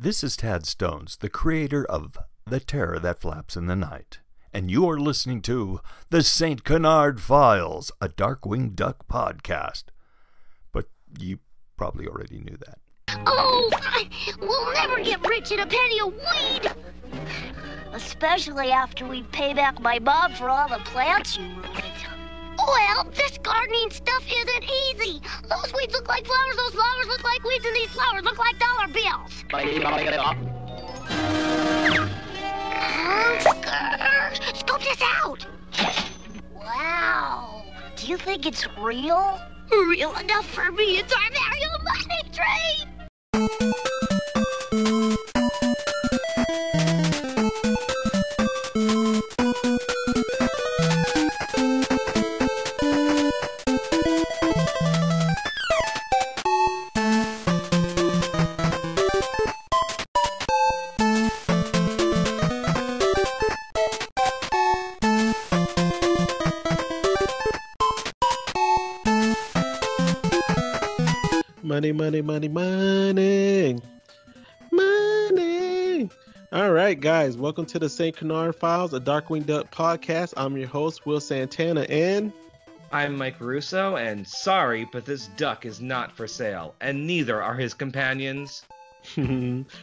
This is Tad Stones, the creator of The Terror That Flaps in the Night, and you are listening to the St. Canard Files, a Darkwing Duck podcast. But you probably already knew that. We'll never get rich in a penny of weed! Especially after we pay back my mom for all the plants you ruined. Well, this gardening stuff isn't easy. Those weeds look like flowers, those flowers look like weeds, and these flowers look like dollar bills. Scope this out. Wow. Do you think it's real? Real enough for me. It's our Mario money train. Money. All right, guys, welcome to the St. Canard Files, a Darkwing Duck podcast. I'm your host, Will Santana, and I'm Mike Russo, and sorry, but this duck is not for sale, and neither are his companions.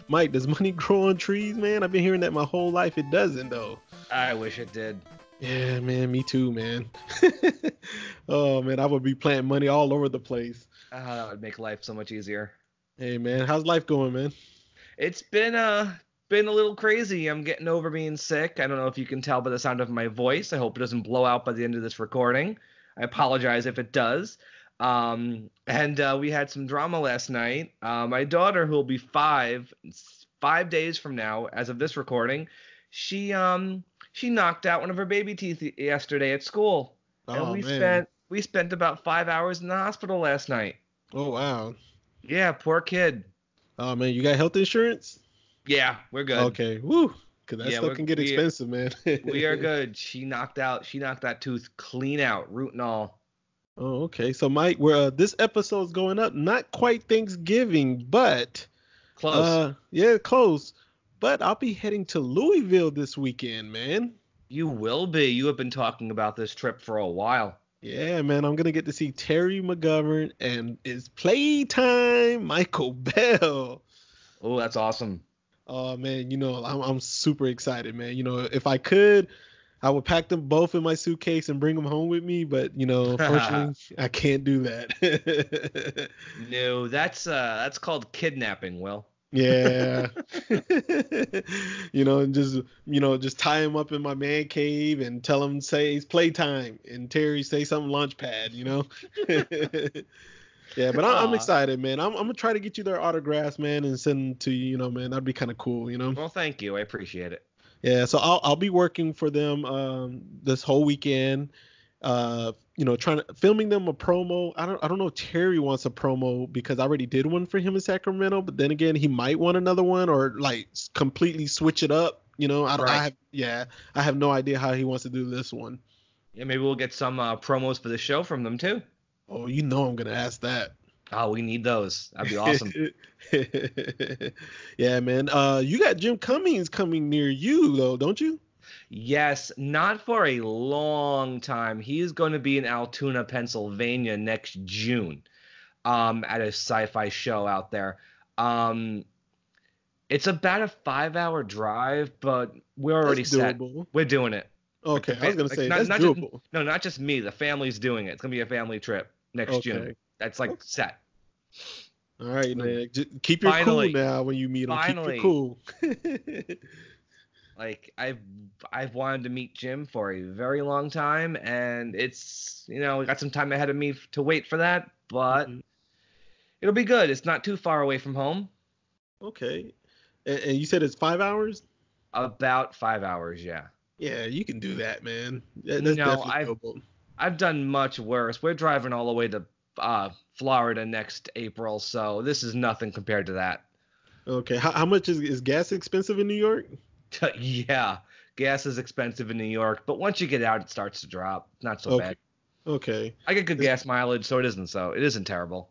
Mike, does money grow on trees, man? I've been hearing that my whole life. It doesn't, though. I wish it did. Yeah, man, me too, man. Oh, man, I would be planting money all over the place. That would make life so much easier. Hey, man, how's life going, man? It's been a little crazy. I'm getting over being sick. I don't know if you can tell by the sound of my voice. I hope it doesn't blow out by the end of this recording. I apologize if it does. And we had some drama last night. My daughter, who will be 5 days from now, as of this recording, she knocked out one of her baby teeth yesterday at school. Oh, and man. We spent about 5 hours in the hospital last night. Oh, wow. Yeah, poor kid. Oh, man, you got health insurance? Yeah, we're good. Okay, woo. Because that stuff can get expensive, man. We are good. She knocked that tooth clean out, root and all. Oh, okay. So, Mike, this episode's going up, not quite Thanksgiving, but Close. Yeah, close. But I'll be heading to Louisville this weekend, man. You will be. You have been talking about this trip for a while. Yeah, man. I'm gonna get to see Terry McGovern and it's playtime Michael Bell. Oh, that's awesome. Oh, man. I'm super excited, man. If I could, I would pack them both in my suitcase and bring them home with me. But, unfortunately, I can't do that. No, that's called kidnapping, Will. Yeah. And just tie him up in my man cave and tell him, say it's playtime, and Terry say something launchpad, Yeah, but I'm excited, man. I'm gonna try to get you their autographs, man, and send them to you, man. That'd be kind of cool, Well, thank you. I appreciate it. Yeah, so I'll be working for them this whole weekend. Filming them a promo. I don't know if Terry wants a promo because I already did one for him in Sacramento, but then again, he might want another one or like completely switch it up. I have no idea how he wants to do this one. Yeah, maybe we'll get some promos for the show from them too. Oh, I'm gonna ask that. Oh, we need those. That'd be awesome. Yeah, man. You got Jim Cummings coming near you though, don't you? Yes, not for a long time. He is going to be in Altoona, Pennsylvania next June at a sci-fi show out there. It's about a 5-hour drive, but we're already set. We're doing it. Okay, I was going to say, that's doable. Not just me. The family's doing it. It's going to be a family trip next June. That's set. All right, man. Just keep your cool now when you meet them. Finally. Keep your cool. Like I've wanted to meet Jim for a very long time, and it's we got some time ahead of me to wait for that, but it'll be good. It's not too far away from home. Okay, and you said it's 5 hours? About 5 hours, yeah. Yeah, you can do that, man. That's definitely doable. I've done much worse. We're driving all the way to Florida next April, so this is nothing compared to that. Okay, how much is gas expensive in New York? Yeah, gas is expensive in New York, but once you get out, it starts to drop. Not so bad. Okay. I get good gas mileage, so it isn't terrible.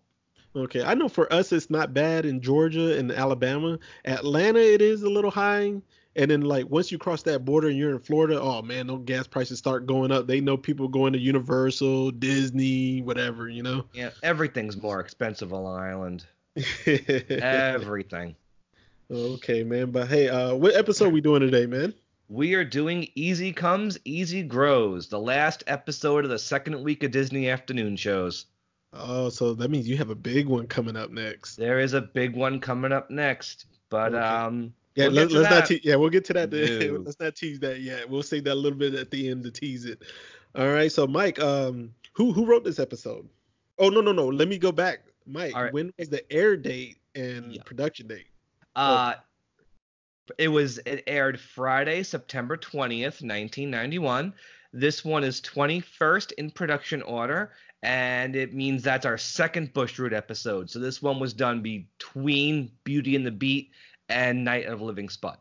Okay, I know for us it's not bad in Georgia and Alabama. Atlanta it is a little high, and then like once you cross that border and you're in Florida, oh man, those gas prices start going up. They know people going to Universal, Disney, whatever, you know. Yeah, everything's more expensive on Long Island. Everything. Okay, man. But hey, what episode we doing today, man? We are doing Easy Comes, Easy Grows, the last episode of the second week of Disney afternoon shows. Oh, so that means you have a big one coming up next. There is a big one coming up next, but Okay. Yeah, we'll let's get to not. that. We'll get to that. No. Let's not tease that yet. We'll save that a little bit at the end to tease it. All right. So, Mike, who wrote this episode? Oh, no. Let me go back, Mike. All right. When was the air date and Yeah. production date? It aired Friday, September 20th, 1991. This one is 21st in production order, and it means that's our second Bush Root episode. So this one was done between Beauty and the Beat and Night of Living Spud.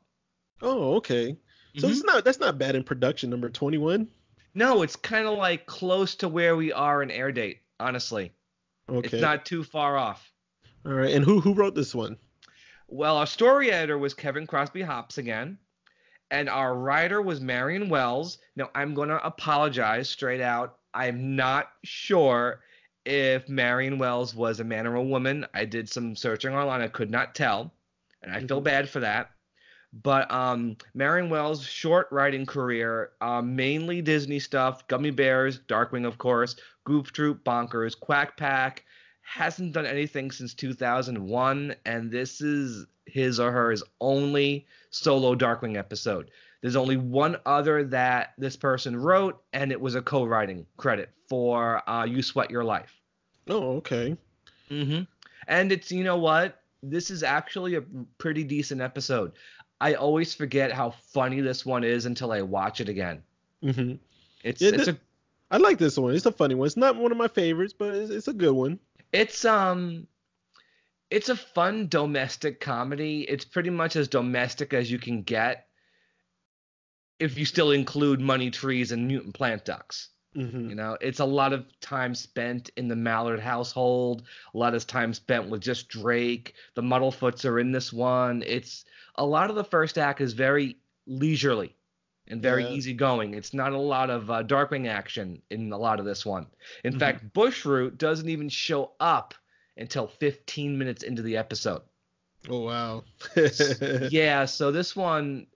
Oh, okay. So that's not bad in production, number 21. No, it's kind of like close to where we are in air date, honestly. Okay. It's not too far off. All right. And who wrote this one? Well, our story editor was Kevin Crosby Hops again, and our writer was Marion Wells. Now, I'm going to apologize straight out. I'm not sure if Marion Wells was a man or a woman. I did some searching online. I could not tell, and I feel bad for that. But Marion Wells' short writing career, mainly Disney stuff, Gummy Bears, Darkwing, of course, Goof Troop, Bonkers, Quack Pack. Hasn't done anything since 2001, and this is his or hers only solo Darkwing episode. There's only one other that this person wrote, and it was a co-writing credit for You Sweat Your Life. Oh, okay. And it's, you know what? This is actually a pretty decent episode. I always forget how funny this one is until I watch it again. I like this one. It's a funny one. It's not one of my favorites, but it's a good one. It's a fun domestic comedy. It's pretty much as domestic as you can get if you still include Money Trees and Mutant Plant Ducks. You know, it's a lot of time spent in the Mallard household, a lot of time spent with just Drake. The Muddlefoots are in this one. It's a lot of the first act is very leisurely and very easygoing. It's not a lot of Darkwing action in a lot of this one. In fact, Bushroot doesn't even show up until 15 minutes into the episode. Oh, wow. Yeah, so this one,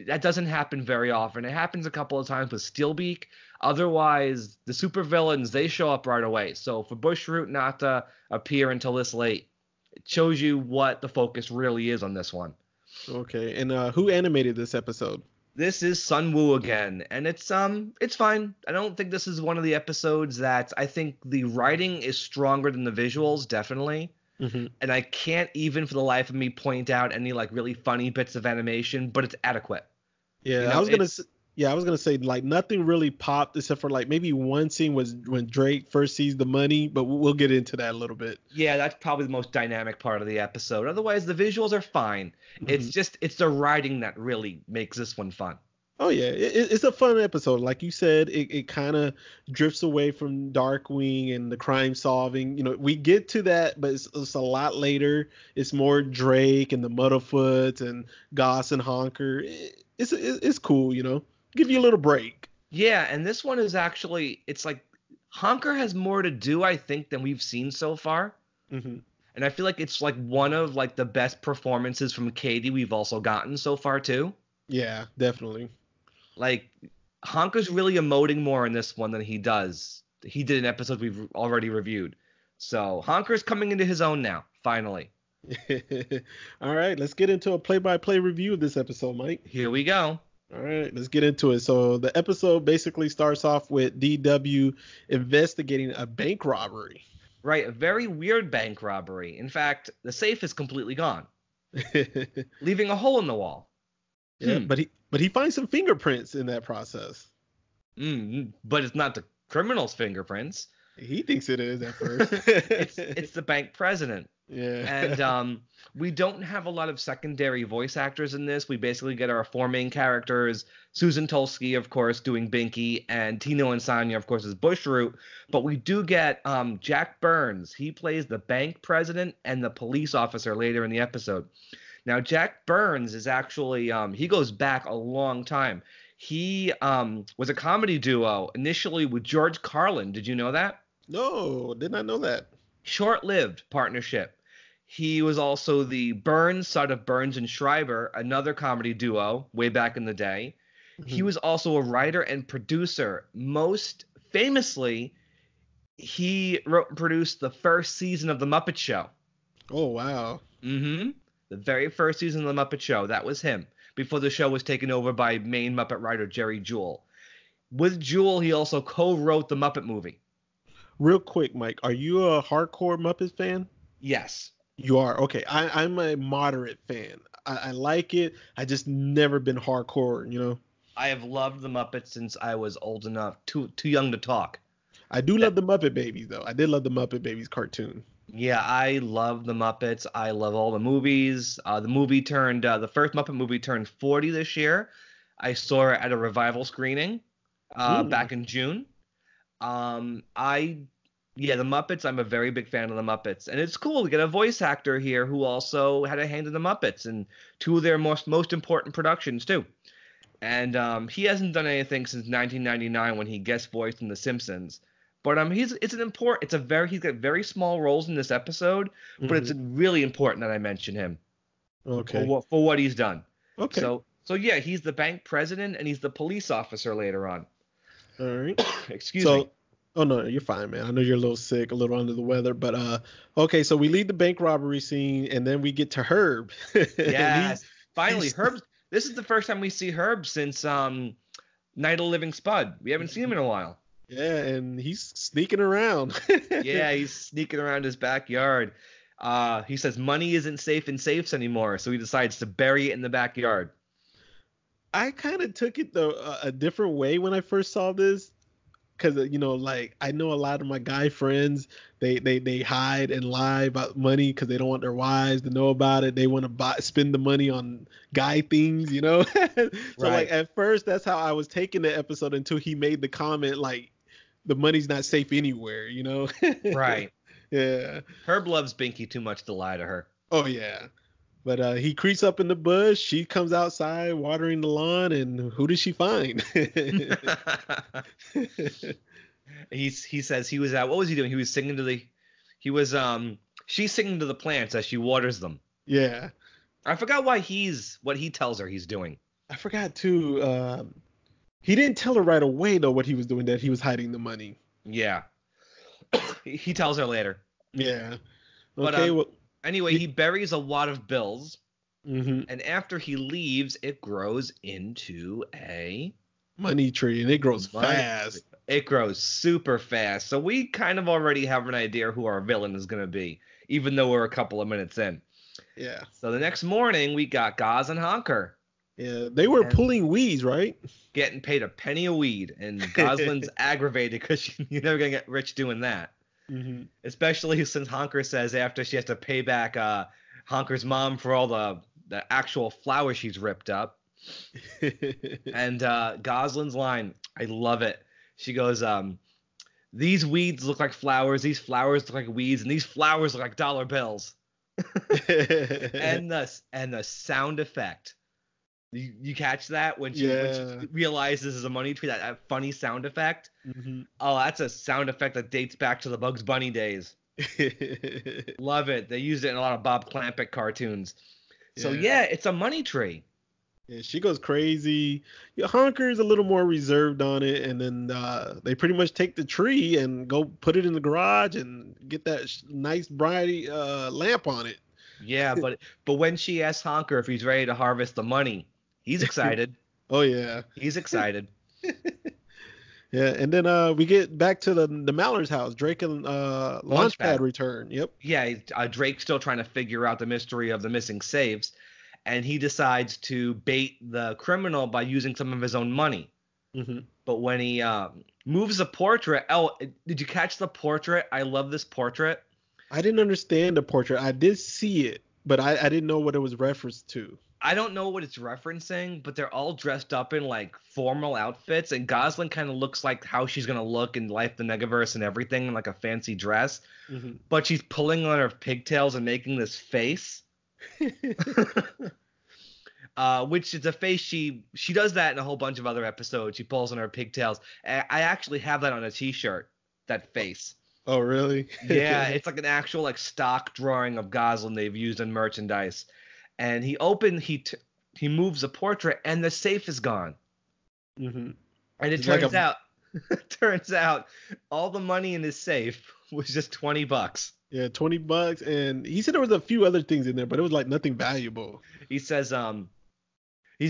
that doesn't happen very often. It happens a couple of times with Steelbeak. Otherwise, the supervillains, they show up right away. So for Bushroot not to appear until this late, it shows you what the focus really is on this one. Okay, and who animated this episode? This is Sun Woo again, and it's fine. I don't think this is one of the episodes that I think the writing is stronger than the visuals, definitely. And I can't even for the life of me point out any like really funny bits of animation, but it's adequate. Yeah, you know, I was gonna say like nothing really popped except for like maybe one scene was when Drake first sees the money, but we'll get into that a little bit. Yeah, that's probably the most dynamic part of the episode. Otherwise, the visuals are fine. It's the writing that really makes this one fun. Oh yeah, it's a fun episode. Like you said, it kind of drifts away from Darkwing and the crime solving. You know, we get to that, but it's a lot later. It's more Drake and the Muddlefoots and Goss and Honker. It's cool, you know. Give you a little break. Yeah, and this one is actually, it's like Honker has more to do, I think, than we've seen so far. And I feel like it's like one of like the best performances from Katie we've also gotten so far too. Yeah, definitely. Like Honker's really emoting more in this one than he does. He did an episode we've already reviewed. So Honker's coming into his own now, finally. All right, let's get into a play-by-play review of this episode, Mike. Here we go. All right, let's get into it. So the episode basically starts off with DW investigating a bank robbery. Right, a very weird bank robbery. In fact, the safe is completely gone, leaving a hole in the wall. Yeah, but he finds some fingerprints in that process. But it's not the criminal's fingerprints. He thinks it is at first. It's the bank president. Yeah. And we don't have a lot of secondary voice actors in this. We basically get our four main characters: Susan Tolsky, of course, doing Binky, and Tino Insania, of course, as Bushroot. But we do get Jack Burns. He plays the bank president and the police officer later in the episode. Now, Jack Burns is actually he goes back a long time. He was a comedy duo initially with George Carlin. Did you know that? No, did not know that. Short-lived partnership. He was also the Burns son of Burns and Schreiber, another comedy duo way back in the day. He was also a writer and producer. Most famously, he wrote and produced the first season of The Muppet Show. Oh, wow. The very first season of The Muppet Show. That was him, before the show was taken over by main Muppet writer Jerry Jewell. With Jewell, he also co-wrote the Muppet movie. Real quick, Mike, are you a hardcore Muppets fan? Yes. You are? Okay. I'm a moderate fan. I like it. I just never been hardcore, you know? I have loved the Muppets since I was old enough, too young to talk. I do love the Muppet Babies, though. I did love the Muppet Babies cartoon. Yeah, I love the Muppets. I love all the movies. The first Muppet movie turned 40 this year. I saw it at a revival screening back in June. The Muppets, I'm a very big fan of the Muppets. And it's cool. We get a voice actor here who also had a hand in the Muppets and two of their most important productions, too. And he hasn't done anything since 1999 when he guest voiced in The Simpsons. But he's got very small roles in this episode, but it's really important that I mention him. Okay. For what he's done. Okay. So yeah, he's the bank president and he's the police officer later on. All right. Excuse me. Oh no, you're fine, man. I know you're a little sick, a little under the weather, but okay. So we leave the bank robbery scene, and then we get to Herb. Yes, finally, Herb. This is the first time we see Herb since Night of the Living Spud. We haven't seen him in a while. Yeah, and he's sneaking around. Yeah, he's sneaking around his backyard. He says money isn't safe in safes anymore, so he decides to bury it in the backyard. I kind of took it a different way when I first saw this. Because, you know, like, I know a lot of my guy friends, they hide and lie about money because they don't want their wives to know about it. They want to spend the money on guy things, you know? So, like, at first, that's how I was taking the episode until he made the comment, like, the money's not safe anywhere, you know? Right. Yeah. Herb loves Binky too much to lie to her. Oh, yeah. But he creeps up in the bush. She comes outside watering the lawn, and who does she find? He says he was out. What was he doing? He was singing to the. She's singing to the plants as she waters them. Yeah. I forgot what he tells her he's doing. I forgot too. He didn't tell her right away though what he was doing, that he was hiding the money. Yeah. He tells her later. Yeah. Okay. But, anyway, he buries a wad of bills, and after he leaves, it grows into a money tree, and it grows fast. It grows super fast. So we kind of already have an idea who our villain is going to be, even though we're a couple of minutes in. Yeah. So the next morning, we got Gaz and Honker. Yeah, they were pulling weeds, right? Getting paid a penny a weed, and Gosling's aggravated because you're never going to get rich doing that. Especially since Honker says after she has to pay back Honker's mom for all the actual flowers she's ripped up. And Gosling's line, I love it. She goes, these weeds look like flowers, these flowers look like weeds, and these flowers look like dollar bills. and the sound effect. You catch that when she realizes this is a money tree, that funny sound effect? Oh, that's a sound effect that dates back to the Bugs Bunny days. Love it. They used it in a lot of Bob Clampett cartoons. So yeah, it's a money tree. Yeah, she goes crazy. Yeah, Honker's a little more reserved on it, and then they pretty much take the tree and go put it in the garage and get that nice bright lamp on it. Yeah, but when she asks Honker if he's ready to harvest the money, he's excited. Oh yeah, he's excited. Yeah, and then we get back to the Mallard's house. Drake and Launchpad return. Yep. Yeah, Drake's still trying to figure out the mystery of the missing safes, and he decides to bait the criminal by using some of his own money. But when he moves a portrait, did you catch the portrait? I love this portrait. I didn't understand the portrait. I did see it, but I didn't know what it was referenced to. I don't know what it's referencing, but they're all dressed up in like formal outfits, and Gosling kind of looks like how she's gonna look in Life the Negaverse and everything, in like a fancy dress. Mm-hmm. But she's pulling on her pigtails and making this face, which is a face she does that in a whole bunch of other episodes. She pulls on her pigtails. I actually have that on a T-shirt. That face. Oh, really? Yeah, it's like an actual like stock drawing of Gosling they've used in merchandise. And he moves the portrait, and the safe is gone. Mm-hmm. And it turns out all the money in his safe was just $20. Yeah, $20, and he said there was a few other things in there, but it was like nothing valuable. He said, no. He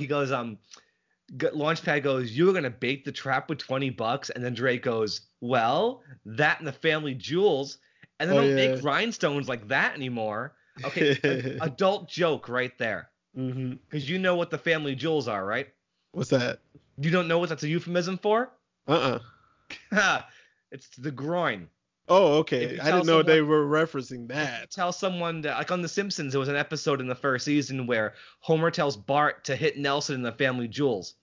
goes, Launchpad goes, you were gonna bait the trap with $20, and then Drake goes, well, that and the family jewels, and they don't make rhinestones like that anymore. Okay, adult joke right there. Mm-hmm. Because you know what the family jewels are, right? What's that? You don't know what that's a euphemism for? It's the groin. Oh, okay. I didn't know they were referencing that. Tell someone that, like on The Simpsons, there was an episode in the first season where Homer tells Bart to hit Nelson in the family jewels.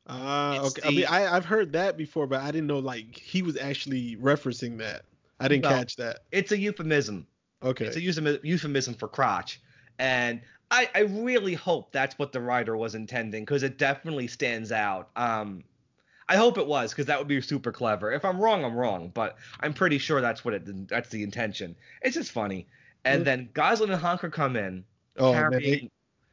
Okay. I mean, I've heard that before, but I didn't know like he was actually referencing that. I didn't catch that. It's a euphemism. Okay. It's a euphemism for crotch. And I really hope that's what the writer was intending, because it definitely stands out. I hope it was, because that would be super clever. If I'm wrong, I'm wrong, but I'm pretty sure that's the intention. It's just funny. And then Gosling and Honker come in. Oh, man,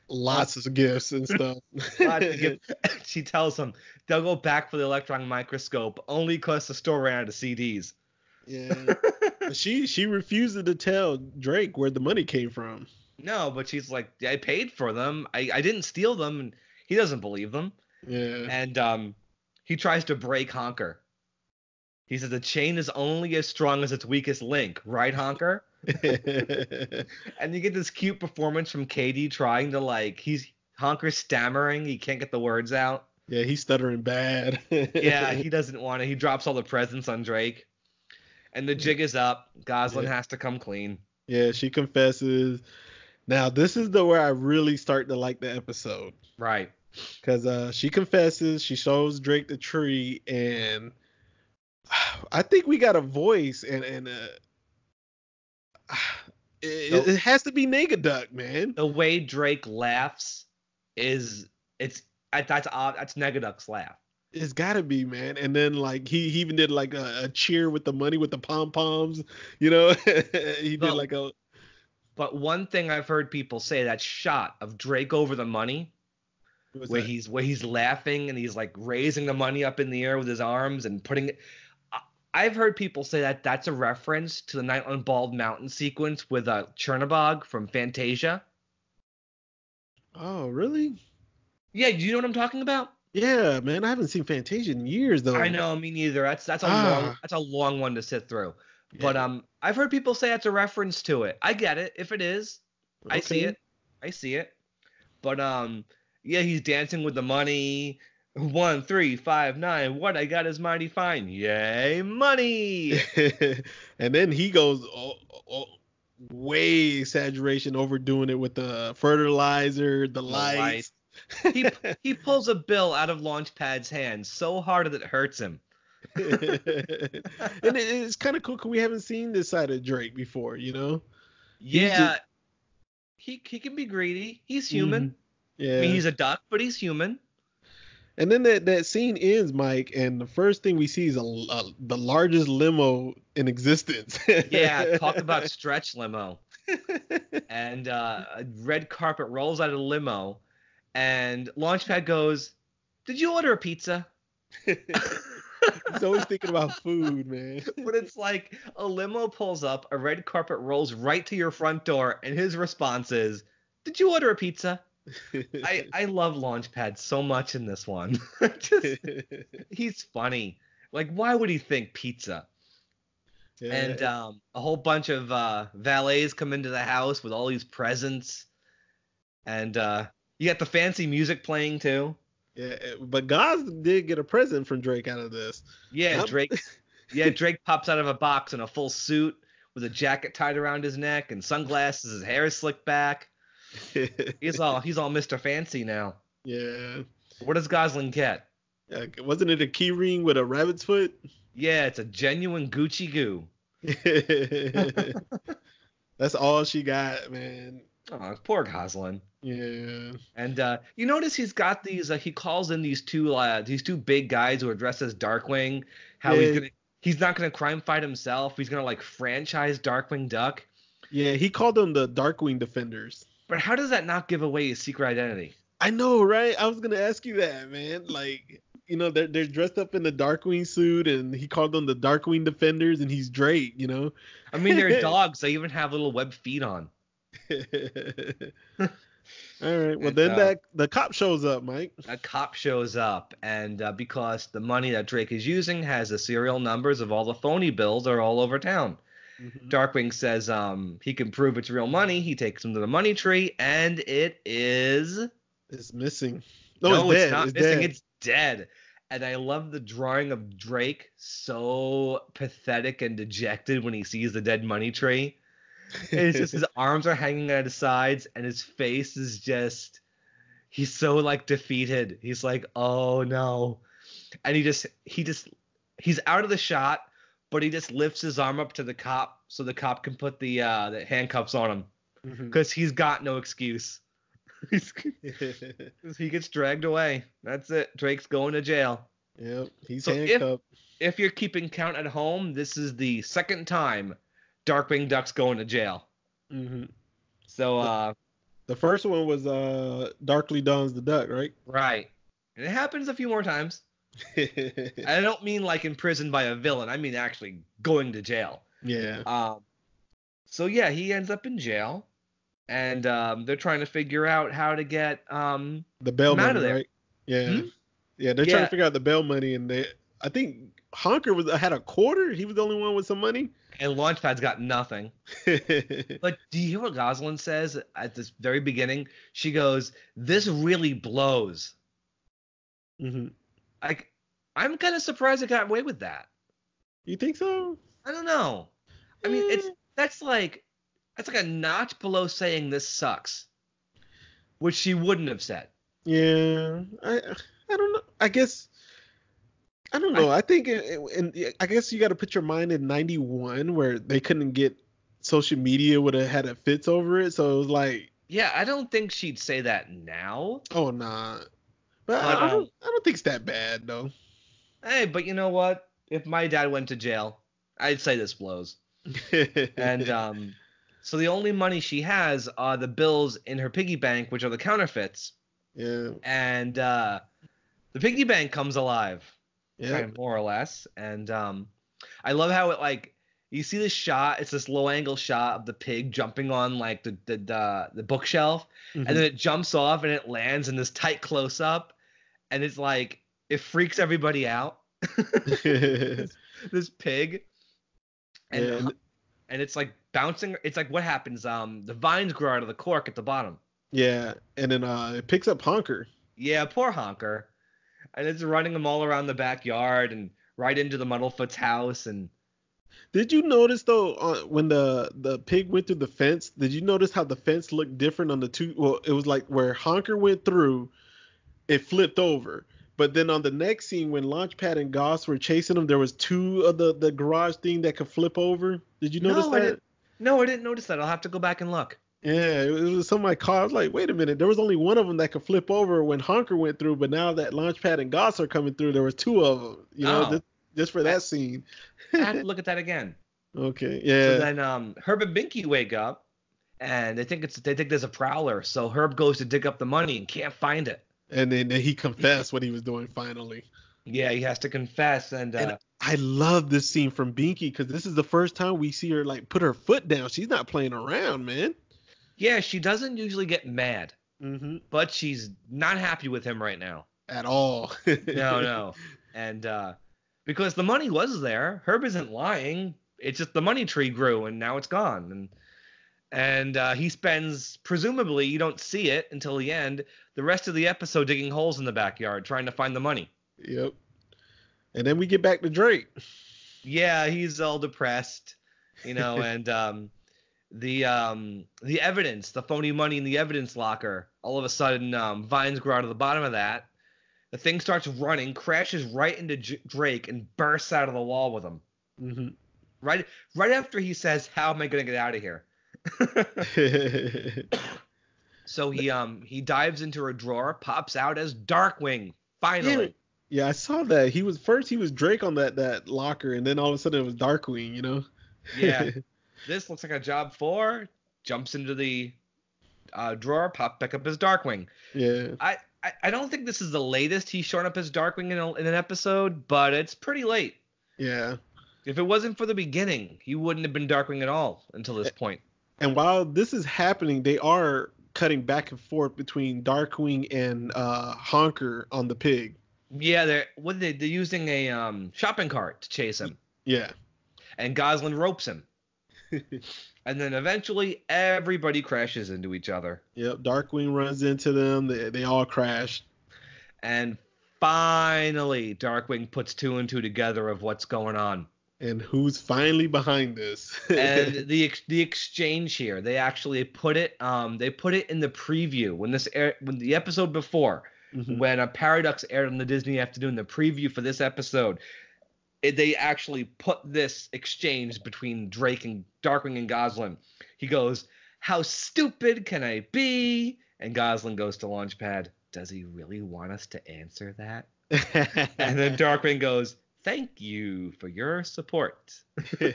lots of gifts and stuff. Lots of gifts. She tells them they'll go back for the electron microscope only because the store ran out of CDs. Yeah. She refused to tell Drake where the money came from. No, but she's like, I paid for them. I didn't steal them. And he doesn't believe them. Yeah. And he tries to break Honker. He says the chain is only as strong as its weakest link, right, Honker? And you get this cute performance from Katie trying to Honker's stammering. He can't get the words out. Yeah, he's stuttering bad. Yeah, he doesn't want it. He drops all the presents on Drake. And the jig is up. Gosling has to come clean. Yeah, she confesses. Now, this is where I really start to like the episode. Right. Because she confesses, she shows Drake the tree, and I think we got a voice, and it has to be Negaduck, man. The way Drake laughs that's Negaduck's laugh. It's gotta be, man. And then he even did like a cheer with the money with the pom poms, he did like a. But one thing I've heard people say, that shot of Drake over the money, where he's laughing and he's like raising the money up in the air with his arms and putting it. I've heard people say that that's a reference to the Night on Bald Mountain sequence with Chernobog from Fantasia. Oh, really? Yeah, do you know what I'm talking about? Yeah, man, I haven't seen Fantasia in years though. I know, me neither. That's a long one to sit through. Yeah. But I've heard people say that's a reference to it. I get it. If it is, okay. I see it. But yeah, he's dancing with the money. 1, 3, 5, 9. What I got is mighty fine. Yay, money! And then he goes way exaggeration, overdoing it with the fertilizer, the lights. He pulls a bill out of Launchpad's hand so hard that it hurts him. And it's kind of cool because we haven't seen this side of Drake before, Yeah, he can be greedy. He's human. Yeah, I mean, he's a duck, but he's human. And then that scene ends, Mike, and the first thing we see is the largest limo in existence. Yeah, talk about stretch limo. And a red carpet rolls out of the limo, and Launchpad goes, "Did you order a pizza?" He's always thinking about food, man. But it's like a limo pulls up, a red carpet rolls right to your front door, and his response is, "Did you order a pizza?" I love Launchpad so much in this one. He's funny. Like, why would he think pizza? Yeah. And a whole bunch of valets come into the house with all these presents. And you got the fancy music playing too. Yeah, but Goz did get a present from Drake out of this. Yeah, Drake pops out of a box in a full suit with a jacket tied around his neck and sunglasses. His hair is slicked back. He's all Mr. Fancy now. Yeah. What does Gosling get? Wasn't it a key ring with a rabbit's foot? Yeah, it's a genuine Gucci goo. That's all she got, man. Oh, poor Gosling. Yeah. And you notice he's got these. He calls in these two big guys who are dressed as Darkwing. How he's not gonna crime fight himself. He's gonna like franchise Darkwing Duck. Yeah, he called them the Darkwing Defenders. But how does that not give away his secret identity? I know, right? I was gonna ask you that, man. Like, you know, they're dressed up in the Darkwing suit, and he called them the Darkwing Defenders, and he's Drake, you know. I mean, they're dogs. They even have little web feet on. All right. Well, then the cop shows up, Mike. A cop shows up, and because the money that Drake is using has the serial numbers of all the phony bills that are all over town. Mm-hmm. Darkwing says he can prove it's real money. He takes him to the money tree, and it's missing. No, it's dead. Not it's missing. Dead. It's dead. And I love the drawing of Drake, so pathetic and dejected when he sees the dead money tree. It's just his arms are hanging at his sides, and his face is he's so like defeated. He's like, oh no. And he's out of the shot, but he just lifts his arm up to the cop so the cop can put the handcuffs on him, because he's got no excuse. He gets dragged away. That's it. Drake's going to jail. Yep, he's handcuffed. If you're keeping count at home, this is the second time Darkwing Duck's going to jail. Mm-hmm. So the first one was Darkly Dawns the Duck, right? Right. And it happens a few more times. I don't mean like imprisoned by a villain. I mean actually going to jail. Yeah. So yeah, he ends up in jail, and they're trying to figure out how to get the bail money, out of there. Right? Yeah. Yeah, they're trying to figure out the bail money, and I think Honker had a quarter. He was the only one with some money. And Launchpad's got nothing. But do you hear what Gosling says at this very beginning? She goes, "This really blows." Mm-hmm. I'm kind of surprised it got away with that. You think so? I don't know. I mean, that's like a notch below saying this sucks, which she wouldn't have said. Yeah, I don't know. I guess. I don't know. I think, I guess you got to put your mind in '91 where they couldn't get social media would have had a fits over it. So it was like. Yeah, I don't think she'd say that now. Oh nah, but I don't think it's that bad though. Hey, but you know what? If my dad went to jail, I'd say this blows. And so the only money she has are the bills in her piggy bank, which are the counterfeits. Yeah. And the piggy bank comes alive. Yeah. Kind of more or less. And I love how it like you see this shot. It's this low angle shot of the pig jumping on like the bookshelf, and then it jumps off and it lands in this tight close up, and it's like it freaks everybody out. this pig, and it's like bouncing. It's like what happens? The vines grow out of the cork at the bottom. Yeah, and then it picks up Honker. Yeah, poor Honker. And it's running them all around the backyard and right into the Muddlefoots' house. And did you notice though when the pig went through the fence? Did you notice how the fence looked different on the two? Well, it was like where Honker went through, it flipped over. But then on the next scene when Launchpad and Goss were chasing him, there was two of the garage thing that could flip over. Did you notice that? I didn't notice that. I'll have to go back and look. Yeah, it was some of my car. I was like, wait a minute, there was only one of them that could flip over when Honker went through, but now that Launchpad and Goss are coming through, there was two of them. You know, just for that scene. I have to look at that again. Okay, yeah. So then Herb and Binky wake up, and they think there's a prowler. So Herb goes to dig up the money and can't find it. And then he confessed what he was doing finally. Yeah, he has to confess, and I love this scene from Binky because this is the first time we see her like put her foot down. She's not playing around, man. Yeah, she doesn't usually get mad, but she's not happy with him right now. At all. No. And because the money was there, Herb isn't lying. It's just the money tree grew, and now it's gone. And he spends, presumably, you don't see it until the end, the rest of the episode digging holes in the backyard, trying to find the money. Yep. And then we get back to Drake. Yeah, he's all depressed. And the evidence, the phony money in the evidence locker, all of a sudden vines grow out of the bottom of that. The thing starts running, crashes right into Drake, and bursts out of the wall with him. Mm-hmm. Right after he says, "How am I going to get out of here?" So he dives into a drawer, pops out as Darkwing. Finally. Yeah, I saw that. He was Drake on that locker, and then all of a sudden it was Darkwing. Yeah. This looks like a job 4. Jumps into the drawer, pop back up as Darkwing. Yeah. I don't think this is the latest he's shown up as Darkwing in an episode, but it's pretty late. Yeah. If it wasn't for the beginning, he wouldn't have been Darkwing at all until this point. And while this is happening, they are cutting back and forth between Darkwing and Honker on the pig. Yeah, they're using a shopping cart to chase him. Yeah. And Goslin ropes him. And then eventually everybody crashes into each other. Yep, Darkwing runs into them. They all crash. And finally, Darkwing puts 2 and 2 together of what's going on. And who's finally behind this? And the exchange here, they actually put it in the preview when the episode before, mm-hmm. when a Paradox aired on the Disney afternoon, the preview for this episode. They actually put this exchange between Darkwing and Goslin. He goes, "How stupid can I be?" And Goslin goes to Launchpad, "Does he really want us to answer that?" And then Darkwing goes, "Thank you for your support." All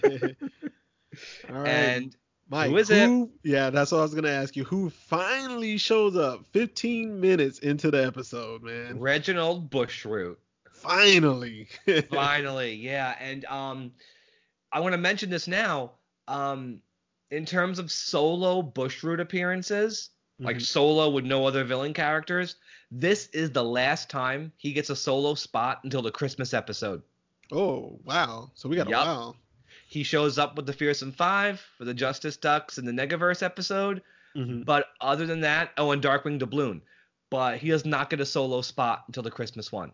right. And Mike, who is it? Yeah, that's what I was going to ask you. Who finally shows up 15 minutes into the episode, man? Reginald Bushroot. Finally. Finally, yeah. And I want to mention this now. In terms of solo Bushroot appearances, mm-hmm. like solo with no other villain characters, this is the last time he gets a solo spot until the Christmas episode. Oh, wow. So we got a while. He shows up with the Fearsome Five for the Justice Ducks and the Negaverse episode. Mm-hmm. But other than that, and Darkwing Doubloon. But he does not get a solo spot until the Christmas one.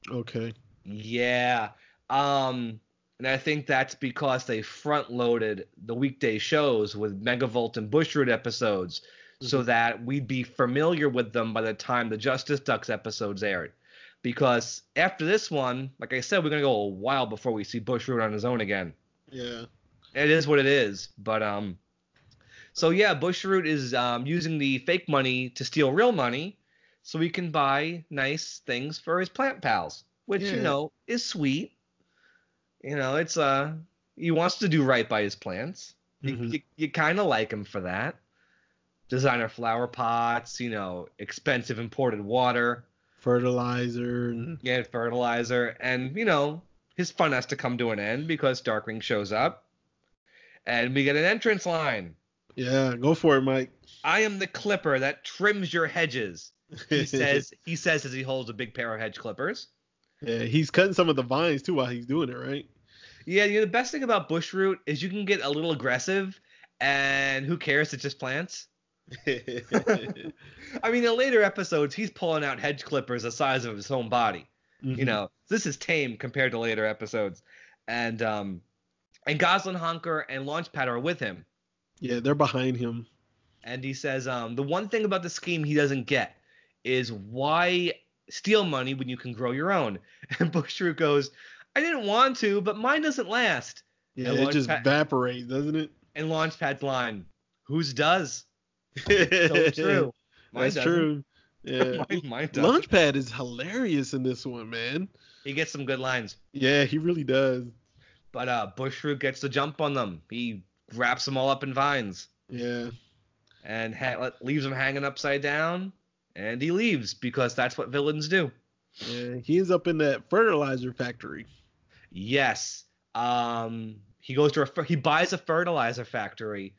Okay. Yeah. And I think that's because they front-loaded the weekday shows with Megavolt and Bushroot episodes so that we'd be familiar with them by the time the Justice Ducks episodes aired. Because after this one, like I said, we're going to go a while before we see Bushroot on his own again. Yeah. It is what it is. But, so yeah, Bushroot is using the fake money to steal real money so he can buy nice things for his plant pals, which, is sweet. It's he wants to do right by his plants. Mm-hmm. You kind of like him for that. Designer flower pots, expensive imported water. Fertilizer. Yeah, fertilizer. And, his fun has to come to an end because Darkwing shows up. And we get an entrance line. Yeah, go for it, Mike. "I am the clipper that trims your hedges," he says as he holds a big pair of hedge clippers. Yeah, he's cutting some of the vines too while he's doing it, right? Yeah, the best thing about Bushroot is you can get a little aggressive, and who cares? It's just plants. I mean, in later episodes, he's pulling out hedge clippers the size of his own body. Mm-hmm. This is tame compared to later episodes. And Goslin, Honker, and Launchpad are with him. Yeah, they're behind him. And he says the one thing about the scheme he doesn't get is why steal money when you can grow your own. And Bushroot goes, "I didn't want to, but mine doesn't last." Yeah, it just evaporates, doesn't it? And Launchpad's line, "Whose does?" So true. That's true. Yeah. Mine doesn't. Launchpad is hilarious in this one, man. He gets some good lines. Yeah, he really does. But Bushroot gets the jump on them. He wraps them all up in vines. Yeah. And leaves them hanging upside down. And he leaves because that's what villains do. Yeah, he ends up in that fertilizer factory. Yes. He goes to he buys a fertilizer factory.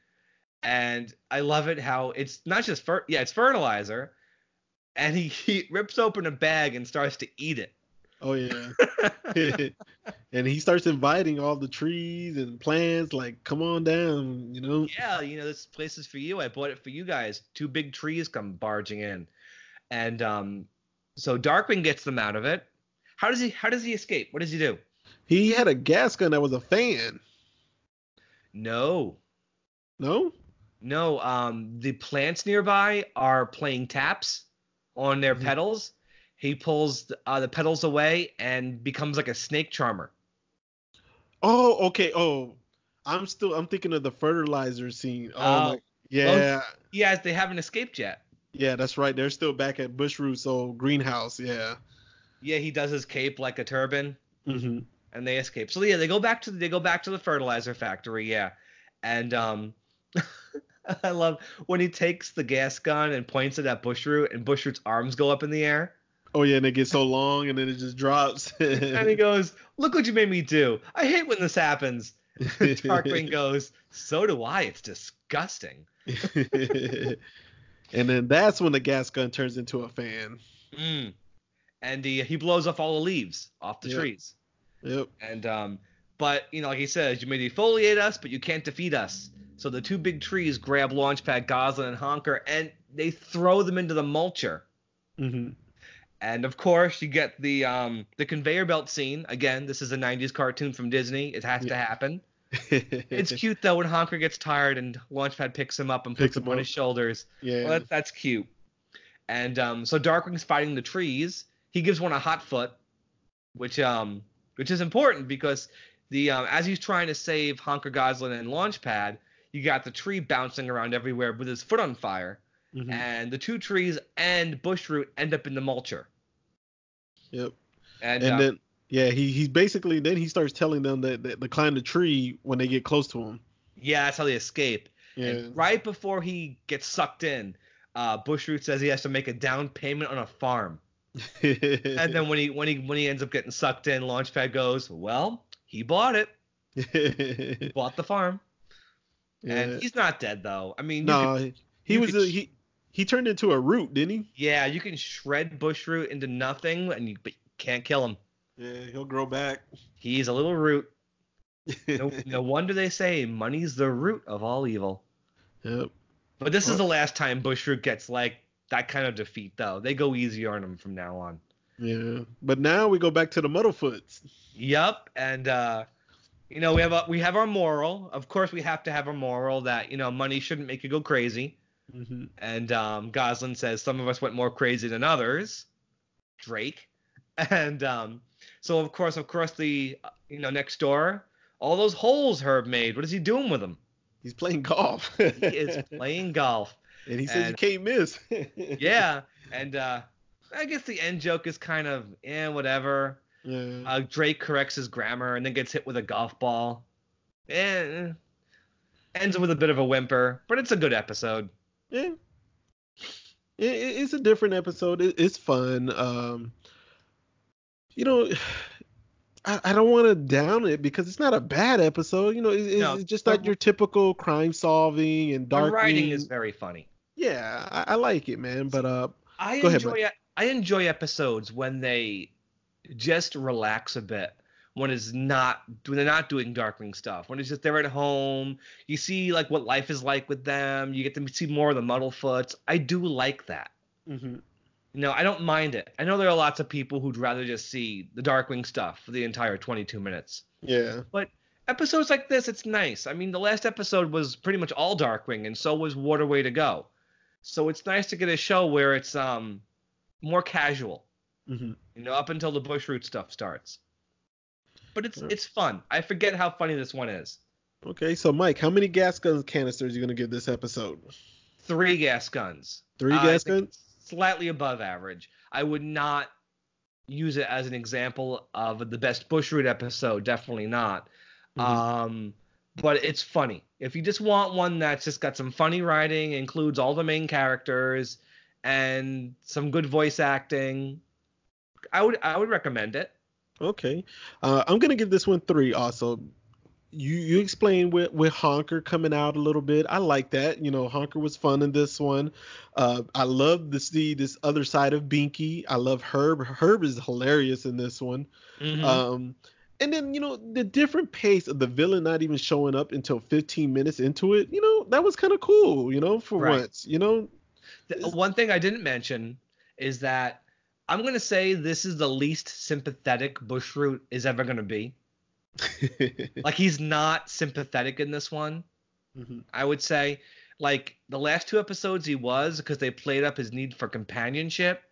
And I love it how it's not just it's fertilizer. And he rips open a bag and starts to eat it. Oh, yeah. And he starts inviting all the trees and plants, like, come on down, Yeah, this place is for you. I bought it for you guys. 2 big trees come barging in. And so Darkwing gets them out of it. How does he escape? What does he do? He had a gas gun that was a fan. No. No? No, the plants nearby are playing taps on their petals. He pulls the petals away and becomes like a snake charmer. Oh, okay. Oh, I'm thinking of the fertilizer scene. Oh my, yeah, Well, they haven't escaped yet. yeah, that's right. They're still back at Bushroot's old greenhouse. Yeah. Yeah, he does his cape like a turban, Mm-hmm. and they escape. So yeah, they go back to the fertilizer factory. Yeah, and I love when he takes the gas gun and points it at Bushroot, and Bushroot's arms go up in the air. Oh yeah, and it gets so long, and then it just drops. And he goes, "Look what you made me do. I hate when this happens." Darkwing goes, "So do I. It's disgusting." And then that's when the gas gun turns into a fan. And he blows off all the leaves off the trees. Yep. And but like he says, you may defoliate us, but you can't defeat us. So the two big trees grab Launchpad, Goslin, and Honker, and they throw them into the mulcher. Mm-hmm. And of course, you get the conveyor belt scene. Again, this is a 90s cartoon from Disney. It has to happen. It's cute, though, when Honker gets tired and Launchpad picks him up and puts him on his shoulders. Yeah. Well, that's cute. And so Darkwing's fighting the trees. He gives one a hot foot, which is important because as he's trying to save Honker, Goslin, and Launchpad, you got the tree bouncing around everywhere with his foot on fire. Mm-hmm. And the two trees and Bushroot end up in the mulcher. Yep. And then he basically then he starts telling them that to climb the tree when they get close to him. Yeah, that's how they escape. Yeah. And right before he gets sucked in, Bushroot says he has to make a down payment on a farm. And then when he ends up getting sucked in, Launchpad goes, "Well, he bought it. He bought the farm." Yeah. And he's not dead though. I mean, he turned into a root, didn't he? Yeah, you can shred Bushroot into nothing, but you can't kill him. Yeah, he'll grow back. He's a little root. No wonder they say money's the root of all evil. Yep. But this is the last time Bushroot gets like that kind of defeat, though. They go easy on him from now on. Yeah, but now we go back to the Muddlefoots. Yep, and we have our moral. Of course, we have to have a moral that money shouldn't make you go crazy. Mm-hmm. And Goslin says some of us went more crazy than others. Drake, and so of course the next door, all those holes Herb made. What is he doing with them? He's playing golf. He is playing golf. And he says you can't miss. Yeah, and I guess the end joke is kind of whatever. Yeah. Drake corrects his grammar and then gets hit with a golf ball. Ends with a bit of a whimper, but it's a good episode. Yeah. It's a different episode. It's fun. I don't want to down it because it's not a bad episode. It's just like your typical crime solving and Darkwing. The writing is very funny. Yeah, I like it, man. But I enjoy episodes when they just relax a bit. When they're not doing Darkwing stuff. When it's just they're at home, you see like what life is like with them. You get to see more of the Muddlefoots. I do like that. Mm-hmm. I don't mind it. I know there are lots of people who'd rather just see the Darkwing stuff for the entire 22 minutes. Yeah. But episodes like this, it's nice. I mean, the last episode was pretty much all Darkwing, and so was Waterway to Go. So it's nice to get a show where it's more casual. Mm-hmm. Up until the Bushroot stuff starts. But it's fun. I forget how funny this one is. Okay, so Mike, how many gas gun canisters are you going to give this episode? 3 gas guns. 3 gas guns? Slightly above average. I would not use it as an example of the best Bushroot episode. Definitely not. Mm-hmm. But it's funny. If you just want one that's just got some funny writing, includes all the main characters, and some good voice acting, I would recommend it. Okay. I'm going to give this one 3 also. You explained with Honker coming out a little bit. I like that. Honker was fun in this one. I love to see this other side of Binky. I love Herb. Herb is hilarious in this one. Mm-hmm. And then, the different pace of the villain not even showing up until 15 minutes into it, that was kind of cool, for once, One thing I didn't mention is that I'm going to say this is the least sympathetic Bushroot is ever going to be. Like, he's not sympathetic in this one, I would say. Like, the last 2 episodes he was, because they played up his need for companionship.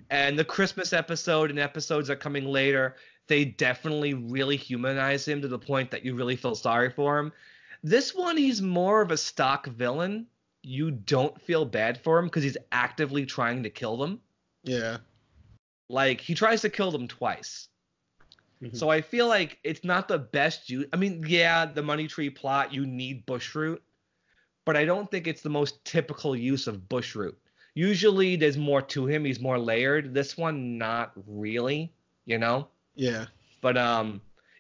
And the Christmas episode and episodes that are coming later, they definitely really humanize him to the point that you really feel sorry for him. This one, he's more of a stock villain. You don't feel bad for him because he's actively trying to kill them. Yeah. Like, he tries to kill them twice. So I feel like it's not the best use. I mean, yeah, the money tree plot, you need bushroot, but I don't think it's the most typical use of bushroot. Usually there's more to him. He's more layered. This one, not really, you know? Yeah. But,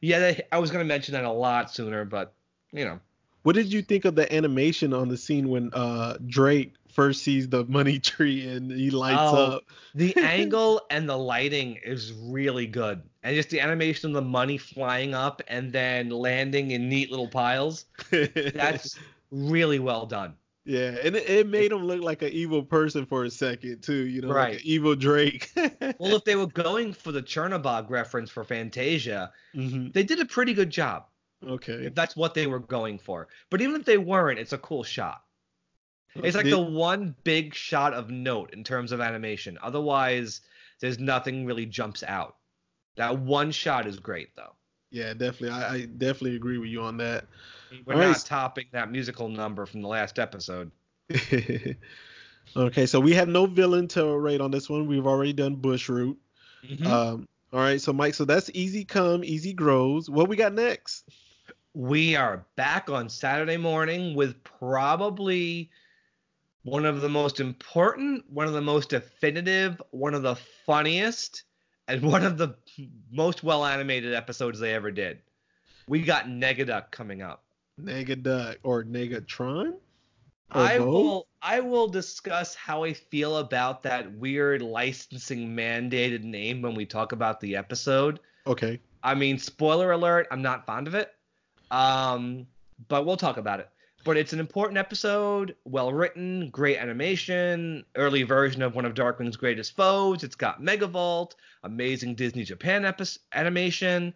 yeah, I was going to mention that a lot sooner, but, you know. What did you think of the animation on the scene when Drake first sees the money tree and he lights up? The angle and the lighting is really good. And just the animation of the money flying up and then landing in neat little piles. That's really well done. Yeah, and it made him look like an evil person for a second, too, you know, right. like an evil Drake. Well, if they were going for the Chernobog reference for Fantasia, they did a pretty good job. Okay. If that's what they were going for. But even if they weren't, it's a cool shot. It's like the one big shot of note in terms of animation. Otherwise, there's nothing really jumps out. That one shot is great, though. Yeah, definitely. I definitely agree with you on that. We're not topping that musical number from the last episode. Okay, so we have no villain to rate on this one. We've already done bushroot. All right, so Mike, so that's easy come, easy grows. What we got next? We are back on Saturday morning with probably one of the most important, one of the most definitive, one of the funniest, and one of the most well-animated episodes they ever did. We got Negaduck coming up. Negaduck or Negatron? I will discuss how I feel about that weird licensing mandated name when we talk about the episode. Okay. I mean, spoiler alert, I'm not fond of it. But we'll talk about it. But it's an important episode, well written, great animation, early version of one of Darkwing's greatest foes. It's got Megavolt, amazing Disney Japan animation.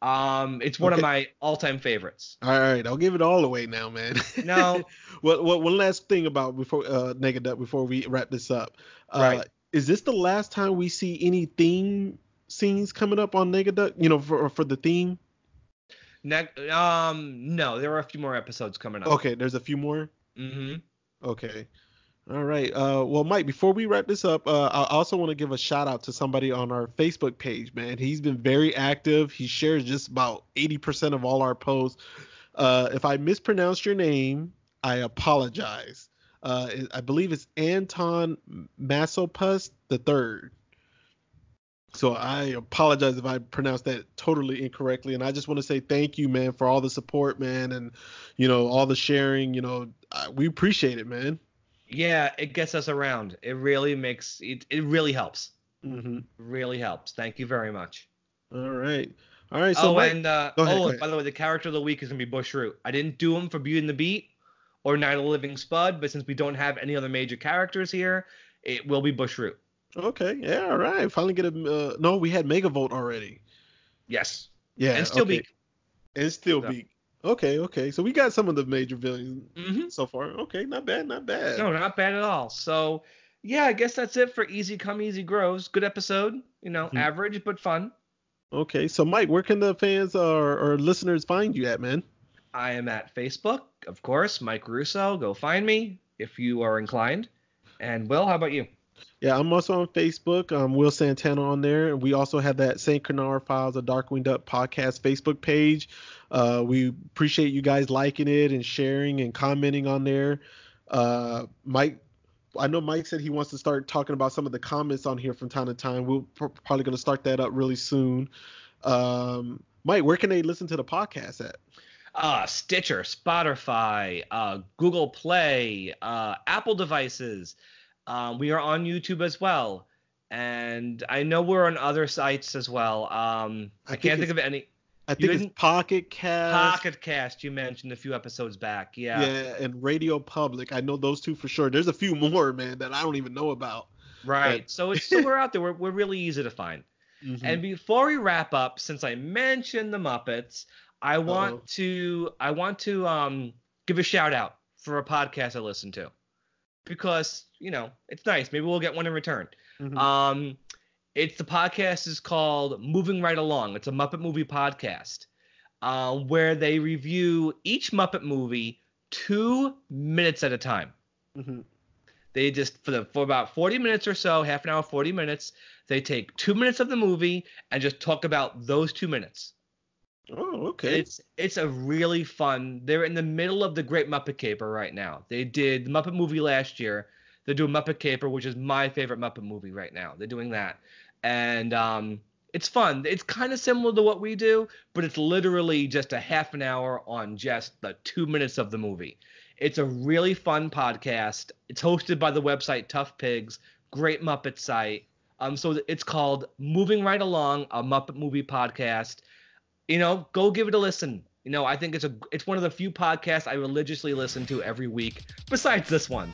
It's one of my all-time favorites. All right, I'll give it all away now, man. No. Well, one last thing about Negaduck before we wrap this up. Right. Is this the last time we see any theme scenes coming up on Negaduck? You know, for the theme. No, there are a few more episodes coming up. Okay, there's a few more. Okay. All right. Well, Mike, before we wrap this up, I also want to give a shout out to somebody on our Facebook page, man. He's been very active. He shares just about 80% of all our posts. If I mispronounced your name, I apologize. I believe it's Anton Masopus III. So I apologize if I pronounced that totally incorrectly. And I just want to say thank you, man, for all the support, man. And, you know, all the sharing, you know, we appreciate it, man. Yeah, it gets us around. It really makes it really helps. Mm-hmm. Really helps. Thank you very much. All right. So go ahead. By the way, the character of the week is going to be Bushroot. I didn't do him for Beauty and the Beat or Night of the Living Spud, but since we don't have any other major characters here, it will be Bushroot. Okay. Yeah. All right. Finally get a. No, we had Megavolt already. Yes. Yeah. And Steelbeak. And Steelbeak. Okay. So we got some of the major villains so far. Okay. Not bad. No, not bad at all. So, yeah, I guess that's it for Easy Come, Easy Grows. Good episode. You know, average but fun. Okay. So, Mike, where can the fans or listeners find you at, man? I am at Facebook, of course. Mike Russo. Go find me if you are inclined. And, Will, how about you? Yeah, I'm also on Facebook. Will Santana on there. And we also have that St. Canard Files, a Darkwing Duck podcast Facebook page. We appreciate you guys liking it and sharing and commenting on there. Mike, I know Mike said he wants to start talking about some of the comments on here from time to time. We're probably going to start that up really soon. Mike, where can they listen to the podcast at? Stitcher, Spotify, Google Play, Apple devices. We are on YouTube as well, and I know we're on other sites as well. I can't think of any. I think it's Pocket Cast. Pocket Cast, you mentioned a few episodes back. Yeah. Yeah, and Radio Public. I know those two for sure. There's a few more, man, that I don't even know about. Right. So we're out there. We're really easy to find. Mm-hmm. And before we wrap up, since I mentioned the Muppets, I want to give a shout out for a podcast I listen to, because it's nice. Maybe we'll get one in return. Mm-hmm. The podcast is called Moving Right Along. It's a Muppet movie podcast where they review each Muppet movie 2 minutes at a time. Mm-hmm. They just for about 40 minutes or so, half an hour, 40 minutes, they take 2 minutes of the movie and just talk about those 2 minutes. Oh, okay. It's a really fun. They're in the middle of the Great Muppet Caper right now. They did the Muppet movie last year. They're doing Muppet Caper, which is my favorite Muppet movie right now. They're doing that. And it's fun. It's kind of similar to what we do, but it's literally just a half an hour on just the 2 minutes of the movie. It's a really fun podcast. It's hosted by the website Tough Pigs, great Muppet site. So it's called Moving Right Along, a Muppet movie podcast. Go give it a listen. I think it's one of the few podcasts I religiously listen to every week, besides this one.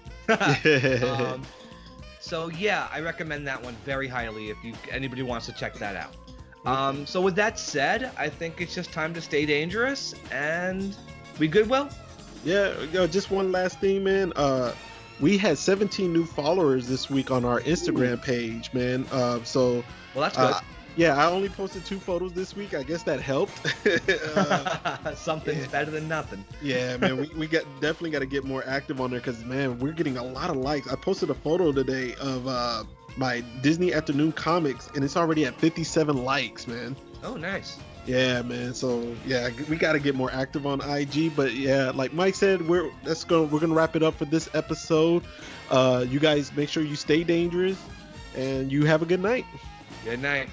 So yeah, I recommend that one very highly if anybody wants to check that out. So with that said, I think it's just time to stay dangerous, and we good, Will? Yeah, just one last thing, man. We had 17 new followers this week on our Instagram page, man. So well, that's good. Yeah, I only posted 2 photos this week. I guess that helped. Something's better than nothing. Yeah, man, we definitely got to get more active on there, because, man, we're getting a lot of likes. I posted a photo today of my Disney Afternoon comics, and it's already at 57 likes, man. Oh, nice. Yeah, man. So yeah, we got to get more active on IG. But yeah, like Mike said, we're gonna wrap it up for this episode. You guys make sure you stay dangerous, and you have a good night. Good night.